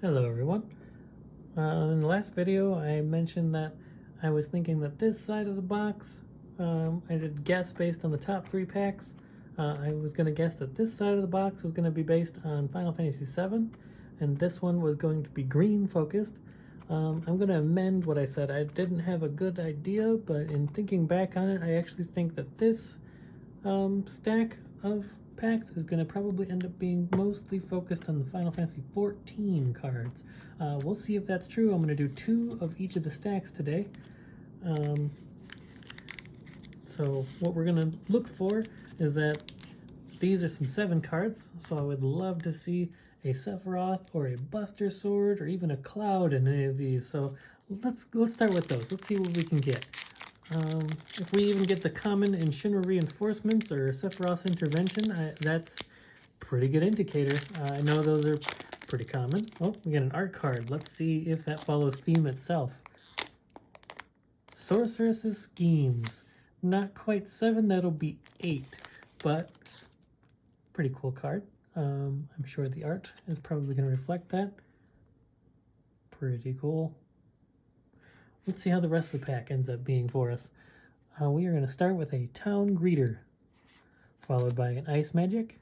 Hello everyone. In the last video I mentioned that I was thinking that this side of the box, I did guess based on the top 3 packs. I was going to guess that this side of the box was going to be based on Final Fantasy VII, and this one was going to be green focused. I'm going to amend what I said. I didn't have a good idea, but in thinking back on it, I actually think that this stack of packs is going to probably end up being mostly focused on the Final Fantasy XIV cards. We'll see if that's true. I'm going to do 2 of each of the stacks today. So what we're going to look for is that these are some 7 cards, so I would love to see a Sephiroth or a Buster Sword or even a Cloud in any of these. So let's start with those. Let's see what we can get. If we even get the common in Shinra Reinforcements or Sephiroth's Intervention, that's pretty good indicator. I know those are pretty common. Oh, we got an art card. Let's see if that follows theme itself. Sorceress's Schemes. Not quite 7, that'll be 8, but pretty cool card. I'm sure the art is probably going to reflect that. Pretty cool. Let's see how the rest of the pack ends up being for us. We are going to start with a Town Greeter, followed by an Ice Magic,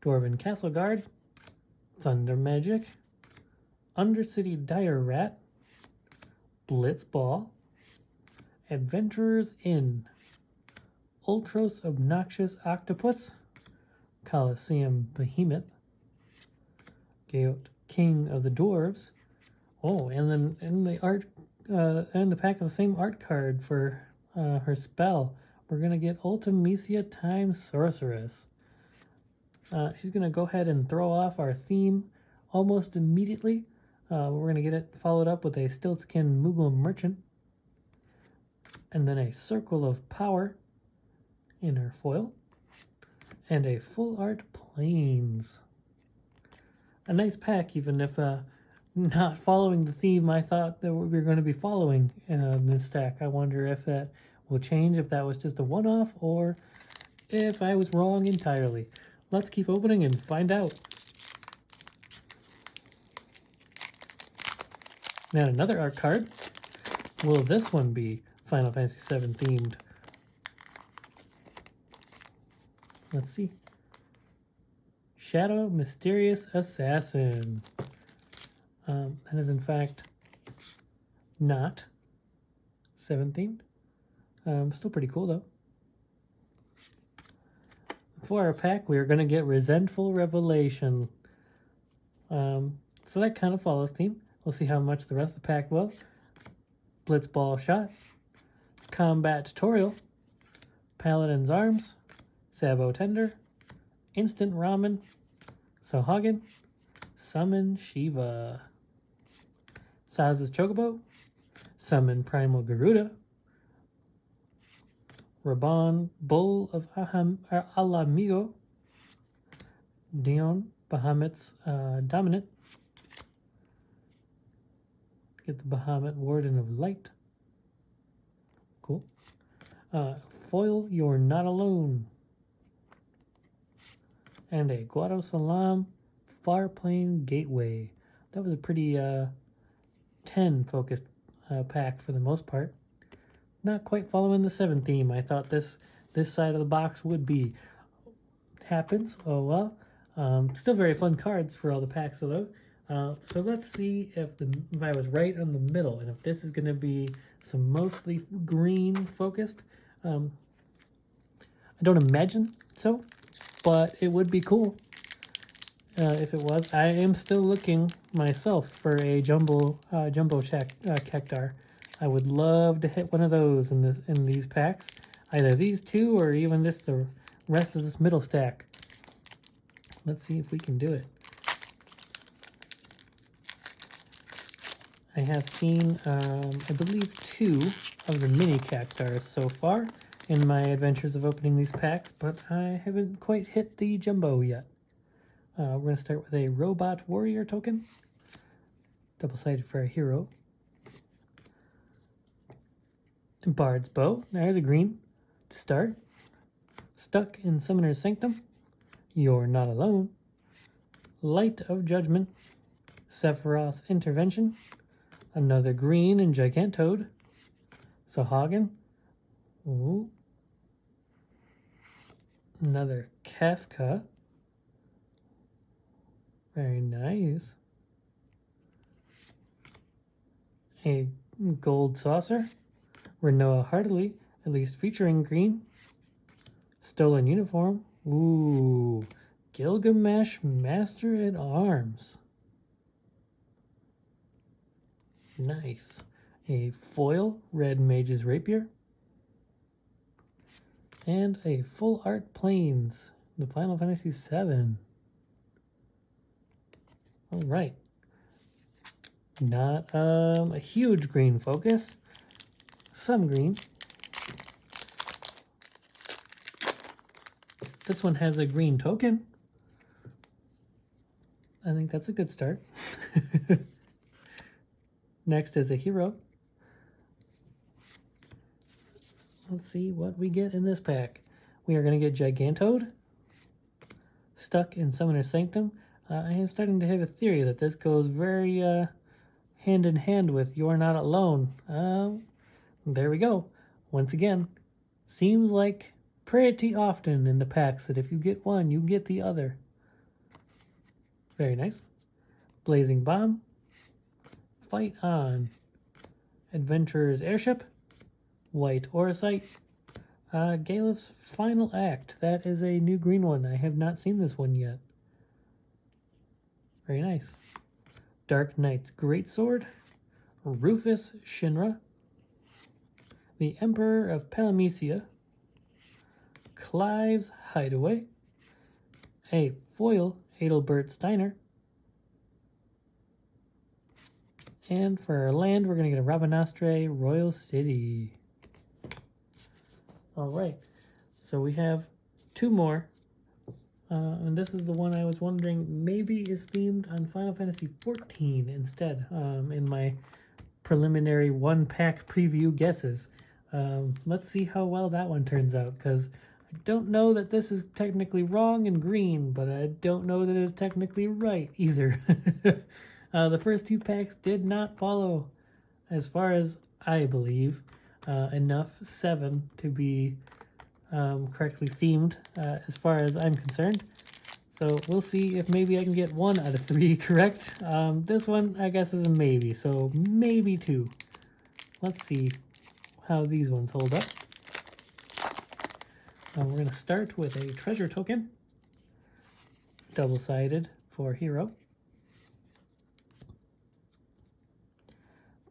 Dwarven Castle Guard, Thunder Magic, Undercity Dire Rat, Blitz Ball, Adventurer's Inn, Ultros Obnoxious Octopus, Coliseum Behemoth, Gaot King of the Dwarves. Oh, and then in the art, and the pack of the same art card for her spell, we're gonna get Ultimecia Time Sorceress. She's gonna go ahead and throw off our theme almost immediately. We're gonna get it followed up with a Stiltskin Moogle Merchant, and then a Circle of Power in her foil, and a full art Plains. A nice pack, even if not following the theme I thought that we were going to be following in this stack. I wonder if that will change, if that was just a one-off, or if I was wrong entirely. Let's keep opening and find out. Now another art card. Will this one be Final Fantasy VII themed? Let's see. Shadow Mysterious Assassin. That is in fact not 7 themed. Still pretty cool though. For our pack, we are going to get Resentful Revelation. So that kind of follows theme. We'll see how much the rest of the pack will. Blitzball Shot, Combat Tutorial, Paladin's Arms, Sabo Tender, Instant Ramen, Sohagen, Summon Shiva, Saz's Chocobo, Summon Primal Garuda, Raban Bull of Alamigo, Dion Bahamut's Dominant, get the Bahamut Warden of Light, cool, Foil You're Not Alone, and a Guado Salam Farplane Gateway. That was a pretty 10 focused pack for the most part. Not quite following the 7 theme I thought this side of the box would be. Happens, oh well. Still very fun cards for all the packs of those. So let's see if I was right on the middle, and if this is going to be some mostly green focused. I don't imagine so, but it would be cool if it was. I am still looking myself for a jumbo Cactar. I would love to hit one of those in these packs. Either these 2 or even the rest of this middle stack. Let's see if we can do it. I have seen, I believe, 2 of the mini Cactars so far in my adventures of opening these packs, but I haven't quite hit the jumbo yet. We're going to start with a Robot Warrior token. Double-sided for a hero. Bard's Bow. There's a green to start. Stuck in Summoner's Sanctum. You're Not Alone. Light of Judgment. Sephiroth Intervention, another green and Gigantode, Sahagin, ooh, another Kafka, very nice, a gold saucer, Renoa Heartily, at least featuring green, Stolen Uniform, ooh, Gilgamesh Master at Arms. Nice. A foil Red Mage's Rapier. And a full art Plains, the Final Fantasy VII. Alright. Not a huge green focus. Some green. This one has a green token. I think that's a good start. Next is a hero. Let's see what we get in this pack. We are going to get Gigantode, stuck in Summoner's Sanctum. I am starting to have a theory that this goes very hand in hand with You're Not Alone. There we go. Once again, seems like pretty often in the packs that if you get one, you get the other. Very nice. Blazing Bomb. Fight On. Adventurer's Airship. White Orosite. Galef's Final Act. That is a new green one. I have not seen this one yet. Very nice. Dark Knight's Greatsword. Rufus Shinra. The Emperor of Palamecia. Clive's Hideaway. A foil Adelbert Steiner. And for our land, we're going to get a Rabanastre Royal City. Alright, so we have two more. And this is the one I was wondering maybe is themed on Final Fantasy XIV instead, in my preliminary one-pack preview guesses. Let's see how well that one turns out, because I don't know that this is technically wrong and green, but I don't know that it's technically right either. The first two packs did not follow, as far as I believe, enough 7 to be correctly themed as far as I'm concerned. So we'll see if maybe I can get 1 out of 3 correct. This one, I guess, is a maybe, so maybe 2. Let's see how these ones hold up. We're going to start with a treasure token, double-sided for hero.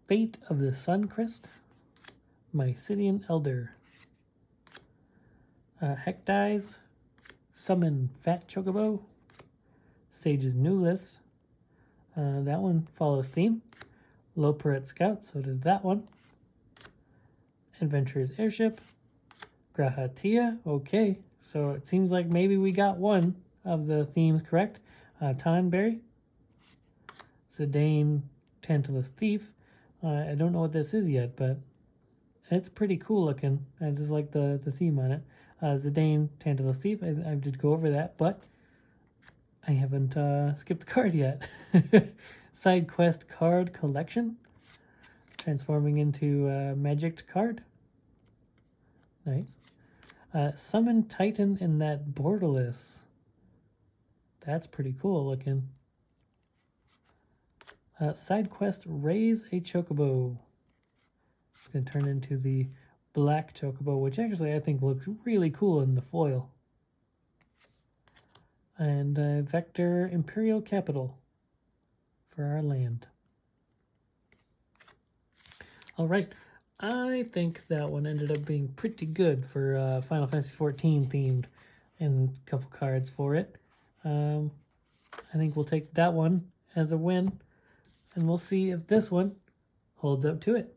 Fate of the Suncrest, Mycelian Elder. Hecdies, Summon Fat Chocobo, Sage's New List. That one follows theme. Loperette Scout, so does that one. Adventurer's Airship, Grahatia, okay. So it seems like maybe we got one of the themes correct. Tonberry, Zidane, Tantalus Thief. I don't know what this is yet, but it's pretty cool looking. I just like the theme on it. Zidane, Tantalus Thief, I did go over that, but I haven't skipped a card yet. Side Quest Card Collection, transforming into a Magic card. Nice. Summon Titan in that Borderless. That's pretty cool looking. Side Quest Raise a Chocobo. It's going to turn into the Black Chocobo, which actually I think looks really cool in the foil. And Vector Imperial Capital for our land. Alright, I think that one ended up being pretty good for Final Fantasy XIV themed, and a couple cards for it. I think we'll take that one as a win, and we'll see if this one holds up to it.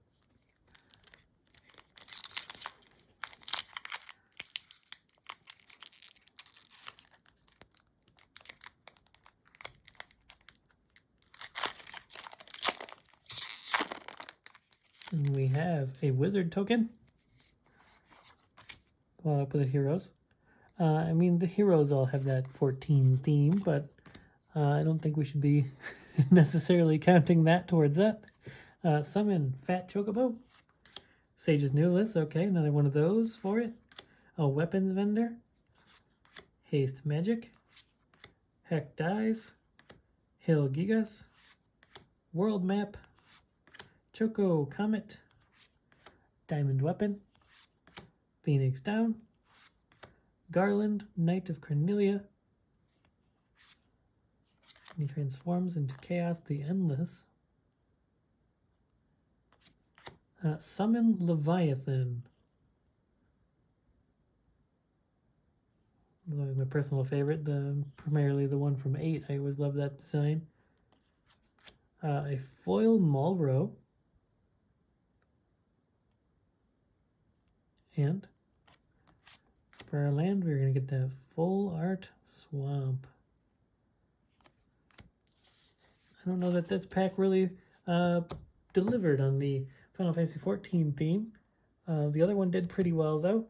And we have a wizard token. Followed up with the heroes. I mean, the heroes all have that 14 theme, but I don't think we should be necessarily counting that towards that. Summon Fat Chocobo. Sage's New List, okay, another one of those for it. A Weapons Vendor. Haste Magic. Heck Dies. Hill Gigas. World Map. Choco Comet. Diamond Weapon. Phoenix Down. Garland, Knight of Cornelia. He transforms into Chaos the Endless. Summon Leviathan. This is always my personal favorite, primarily the one from 8. I always love that design. A foil Malro. And for our land, we're going to get the Full Art Swamp. I don't know that this pack really delivered on the Final Fantasy 14 theme. The other one did pretty well, though.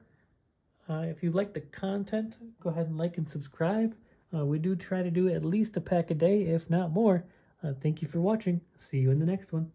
If you like the content, go ahead and like and subscribe. We do try to do at least a pack a day, if not more. Thank you for watching. See you in the next one.